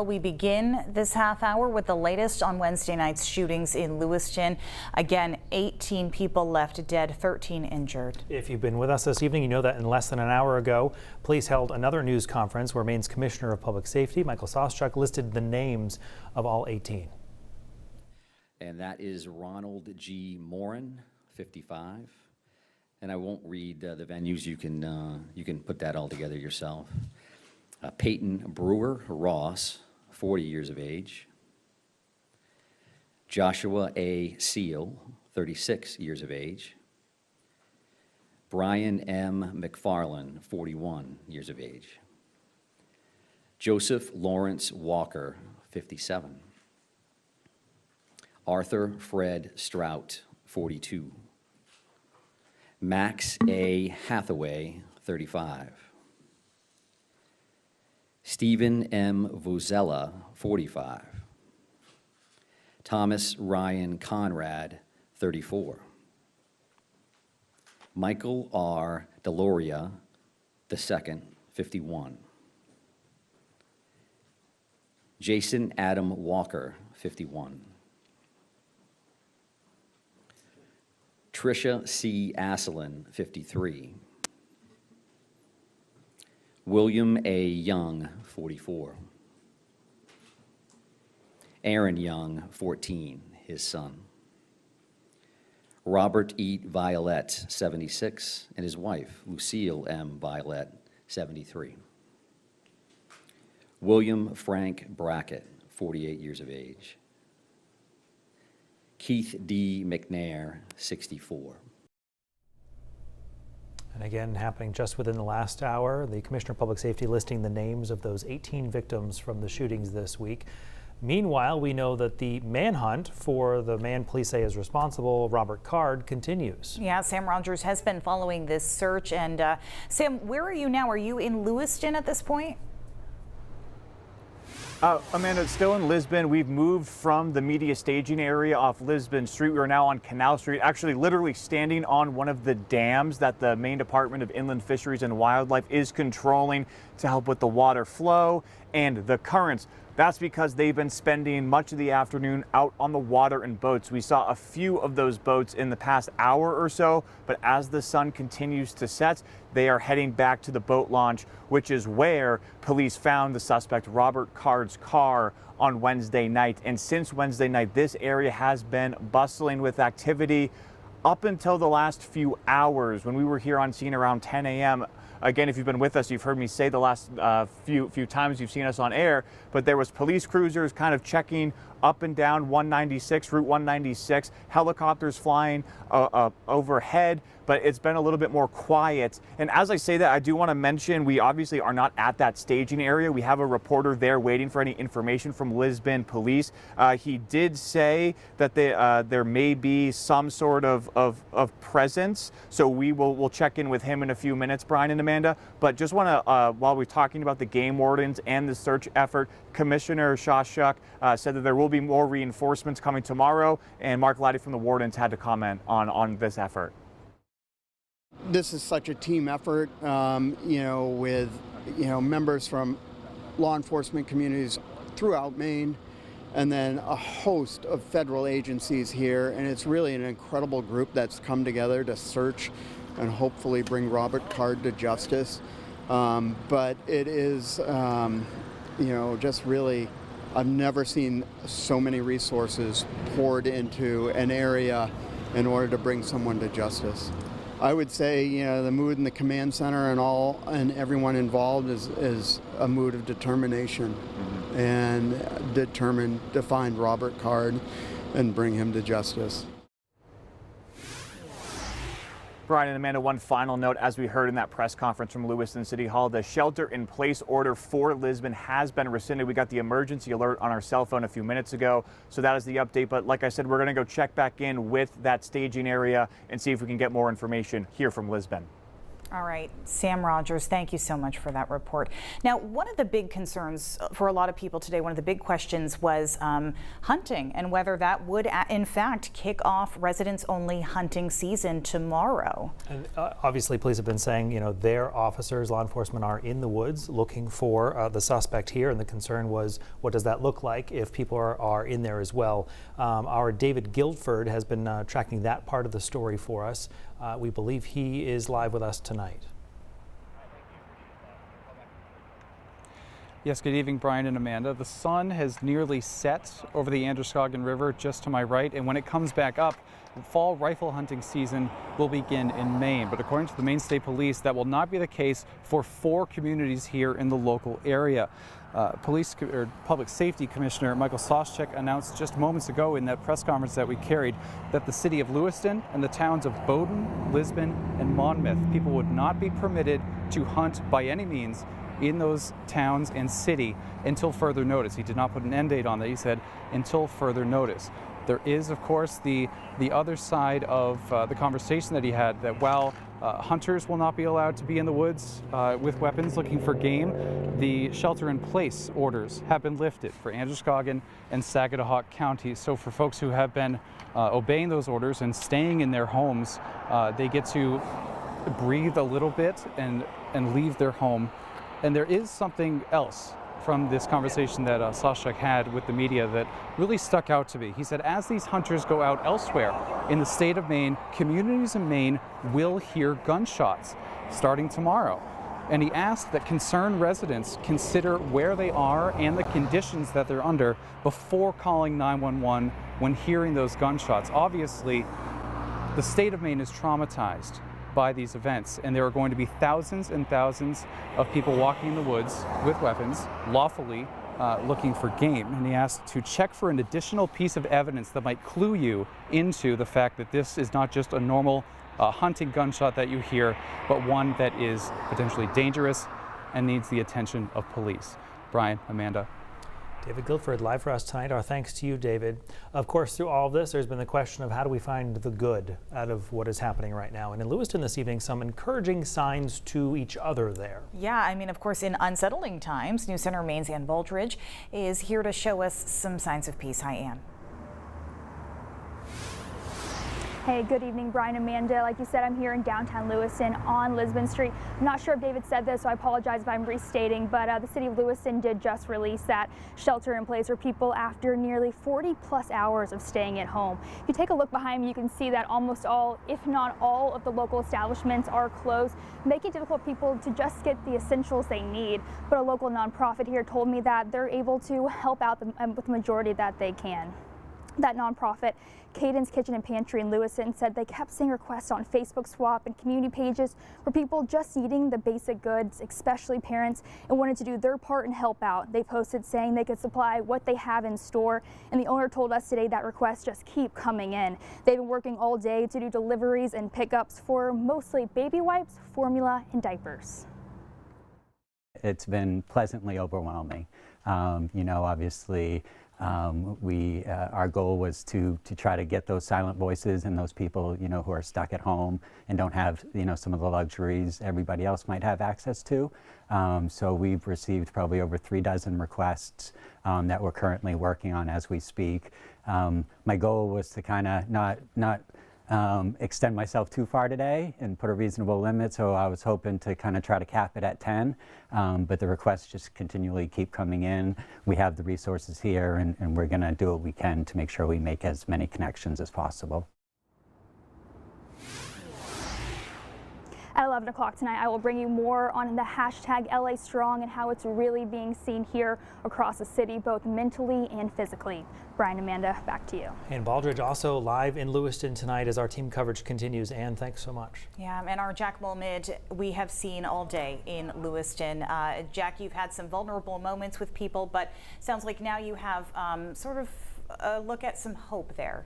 We begin this half hour with the latest on Wednesday night's shootings in Lewiston. Again, 18 people left dead, 13 injured. If you've been with us this evening, you know that in less than an hour ago, police held another news conference where Maine's Commissioner of Public Safety, Michael Soschuk, listed the names of all 18. And that is Ronald G. Morin, 55. And I won't read the venues. You can put that all together yourself. Peyton Brewer Ross, 40 years of age. Joshua A. Seal, 36 years of age. Brian M. McFarland, 41 years of age. Joseph Lawrence Walker, 57. Arthur Fred Strout, 42. Max A. Hathaway, 35. Stephen M. Vozella, 45. Thomas Ryan Conrad, 34. Michael R. Deloria II, 51. Jason Adam Walker, 51. Tricia C. Asselin, 53. William A. Young, 44. Aaron Young, 14, his son. Robert E. Violette, 76, and his wife, Lucille M. Violette, 73. William Frank Brackett, 48 years of age. Keith D. McNair, 64. And again, happening just within the last hour, the Commissioner of Public Safety listing the names of those 18 victims from the shootings this week. Meanwhile, we know that the manhunt for the man police say is responsible, Robert Card, continues. Yeah, Sam Rogers has been following this search. And Sam, where are you now? Are you in Lewiston at this point? Amanda, it's still in Lisbon. We've moved from the media staging area off Lisbon Street. We are now on Canal Street, actually literally standing on one of the dams that the Maine Department of Inland Fisheries and Wildlife is controlling to help with the water flow and the currents. That's because they've been spending much of the afternoon out on the water in boats. We saw a few of those boats in the past hour or so, but as the sun continues to set, they are heading back to the boat launch, which is where police found the suspect Robert Card's car on Wednesday night. And since Wednesday night, this area has been bustling with activity up until the last few hours when we were here on scene around 10 a.m. Again, if you've been with us, you've heard me say the last few times you've seen us on air, but there was police cruisers kind of checking up and down 196, Route 196, helicopters flying overhead, but it's been a little bit more quiet. And as I say that, I do want to mention we obviously are not at that staging area. We have a reporter there waiting for any information from Lisbon police. He did say that there may be some sort of presence, so we'll check in with him in a few minutes, Brian and Amanda. But just want to, while we're talking about the game wardens and the search effort, Commissioner Soschuk said that there will be more reinforcements coming tomorrow, and Mark Laddy from the Wardens had to comment on this effort. This is such a team effort, with members from law enforcement communities throughout Maine, and then a host of federal agencies here, and it's really an incredible group that's come together to search and hopefully bring Robert Card to justice. But it is, just really, I've never seen so many resources poured into an area in order to bring someone to justice. I would say, the mood in the command center and everyone involved is a mood of determination, and determined to find Robert Card and bring him to justice. Brian and Amanda, one final note. As we heard in that press conference from Lewiston City Hall, the shelter-in-place order for Lisbon has been rescinded. We got the emergency alert on our cell phone a few minutes ago, so that is the update. But like I said, we're going to go check back in with that staging area and see if we can get more information here from Lisbon. All right, Sam Rogers, thank you so much for that report. Now, one of the big concerns for a lot of people today, one of the big questions was hunting and whether that would in fact kick off residents-only hunting season tomorrow. And obviously, police have been saying, their officers, law enforcement are in the woods looking for the suspect here. And the concern was, what does that look like if people are in there as well? Our David Guildford has been tracking that part of the story for us. We believe he is live with us tonight. Yes, good evening, Brian and Amanda. The sun has nearly set over the Androscoggin River just to my right, and when it comes back up, fall rifle hunting season will begin in Maine. But according to the Maine State Police, that will not be the case for 4 communities here in the local area. Public Safety Commissioner Michael Soschek announced just moments ago in that press conference that we carried that the city of Lewiston and the towns of Bowdoin, Lisbon, and Monmouth, people would not be permitted to hunt by any means in those towns and city until further notice. He did not put an end date on that. He said until further notice. There is, of course, the other side of the conversation that he had, that while hunters will not be allowed to be in the woods with weapons looking for game, the shelter-in-place orders have been lifted for Androscoggin and Saginaw counties. So for folks who have been obeying those orders and staying in their homes, they get to breathe a little bit and leave their home. And there is something else from this conversation that Soschek had with the media that really stuck out to me. He said, as these hunters go out elsewhere in the state of Maine, communities in Maine will hear gunshots starting tomorrow. And he asked that concerned residents consider where they are and the conditions that they're under before calling 911 when hearing those gunshots. Obviously, the state of Maine is traumatized by these events, and there are going to be thousands and thousands of people walking in the woods with weapons, lawfully looking for game. And he asked to check for an additional piece of evidence that might clue you into the fact that this is not just a normal hunting gunshot that you hear, but one that is potentially dangerous and needs the attention of police. Brian, Amanda. David Guildford live for us tonight. Our thanks to you, David. Of course, through all of this, there's been the question of how do we find the good out of what is happening right now. And in Lewiston this evening, some encouraging signs to each other there. Yeah, I mean, of course, in unsettling times, News Center Maine's Ann Baldridge is here to show us some signs of peace. Hi, Ann. Hey, good evening, Brian and Amanda. Like you said, I'm here in downtown Lewiston on Lisbon Street. I'm not sure if David said this, so I apologize if I'm restating, but the city of Lewiston did just release that shelter in place for people after nearly 40 plus hours of staying at home. If you take a look behind me, you can see that almost all, if not all, of the local establishments are closed, making it difficult for people to just get the essentials they need. But a local nonprofit here told me that they're able to help out with the majority that they can. That nonprofit, Caden's Kitchen and Pantry in Lewiston, said they kept seeing requests on Facebook Swap and community pages for people just needing the basic goods, especially parents, and wanted to do their part and help out. They posted saying they could supply what they have in store, and the owner told us today that requests just keep coming in. They've been working all day to do deliveries and pickups for mostly baby wipes, formula, and diapers. It's been pleasantly overwhelming. Obviously, our goal was to try to get those silent voices and those people, who are stuck at home and don't have, some of the luxuries everybody else might have access to. So we've received probably over 36 requests that we're currently working on as we speak. My goal was to kind of not extend myself too far today and put a reasonable limit, so I was hoping to kind of try to cap it at 10, but the requests just continually keep coming in. We have the resources here, and we're going to do what we can to make sure we make as many connections as possible. At 11 o'clock tonight, I will bring you more on the hashtag LA Strong and how it's really being seen here across the city, both mentally and physically. Brian, Amanda, back to you. And Baldridge also live in Lewiston tonight as our team coverage continues. Ann, thanks so much. Yeah, and our Jack Mulmid we have seen all day in Lewiston. Jack, you've had some vulnerable moments with people, but sounds like now you have sort of a look at some hope there.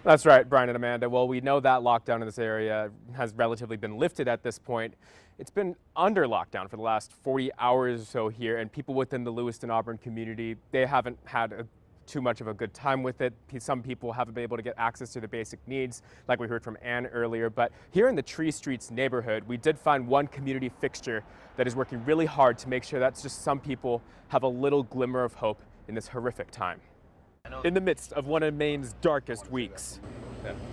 That's right, Brian and Amanda. Well, we know that lockdown in this area has relatively been lifted at this point. It's been under lockdown for the last 40 hours or so here, and people within the Lewiston-Auburn community, they haven't had too much of a good time with it. Some people haven't been able to get access to the basic needs, like we heard from Ann earlier. But here in the Tree Streets neighborhood, we did find one community fixture that is working really hard to make sure that just some people have a little glimmer of hope in this horrific time. In the midst of one of Maine's darkest weeks.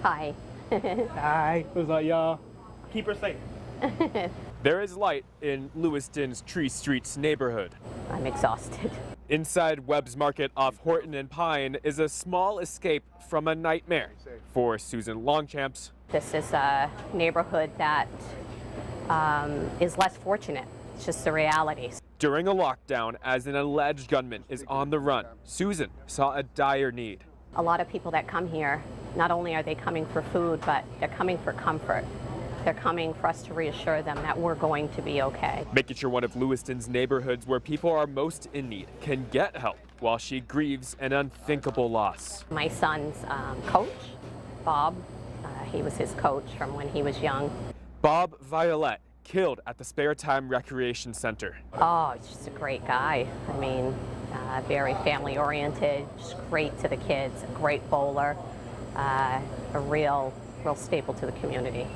Hi. Hi. What's up, y'all? Keep her safe. There is light in Lewiston's Tree Streets neighborhood. I'm exhausted. Inside Webb's Market off Horton and Pine is a small escape from a nightmare for Susan Longchamps. This is a neighborhood that is less fortunate. It's just the reality. During a lockdown, as an alleged gunman is on the run, Susan saw a dire need. A lot of people that come here, not only are they coming for food, but they're coming for comfort. They're coming for us to reassure them that we're going to be okay. Making sure one of Lewiston's neighborhoods where people are most in need can get help while she grieves an unthinkable loss. My son's coach, Bob, he was his coach from when he was young. Bob Violette, killed at the Spare Time Recreation Center. Oh, he's just a great guy. I mean, very family oriented, just great to the kids, a great bowler, a real staple to the community.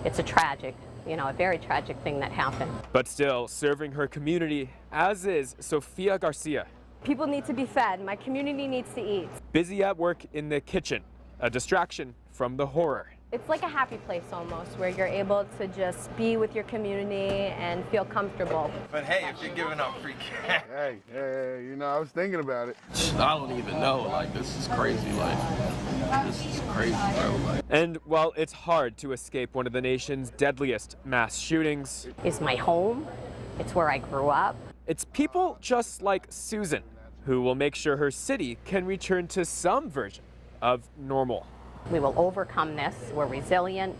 It's a tragic, a very tragic thing that happened. But still serving her community, as is Sofia Garcia. People need to be fed. My community needs to eat. Busy at work in the kitchen, a distraction from the horror. It's like a happy place almost, where you're able to just be with your community and feel comfortable. But hey, if you're giving out free cash. Hey, I was thinking about it. I don't even know, this is crazy, this is crazy, bro. And while it's hard to escape one of the nation's deadliest mass shootings, It's my home. It's where I grew up. it's people just like Susan who will make sure her city can return to some version of normal. We will overcome this. We're resilient.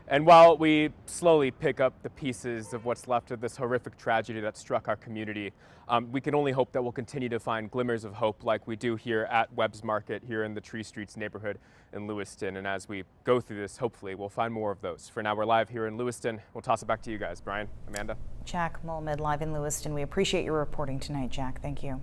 And while we slowly pick up the pieces of what's left of this horrific tragedy that struck our community, we can only hope that we'll continue to find glimmers of hope like we do here at Webb's Market here in the Tree Streets neighborhood in Lewiston. And as we go through this, hopefully we'll find more of those. For now, we're live here in Lewiston. We'll toss it back to you guys. Brian, Amanda. Jack Mulmid live in Lewiston. We appreciate your reporting tonight, Jack. Thank you.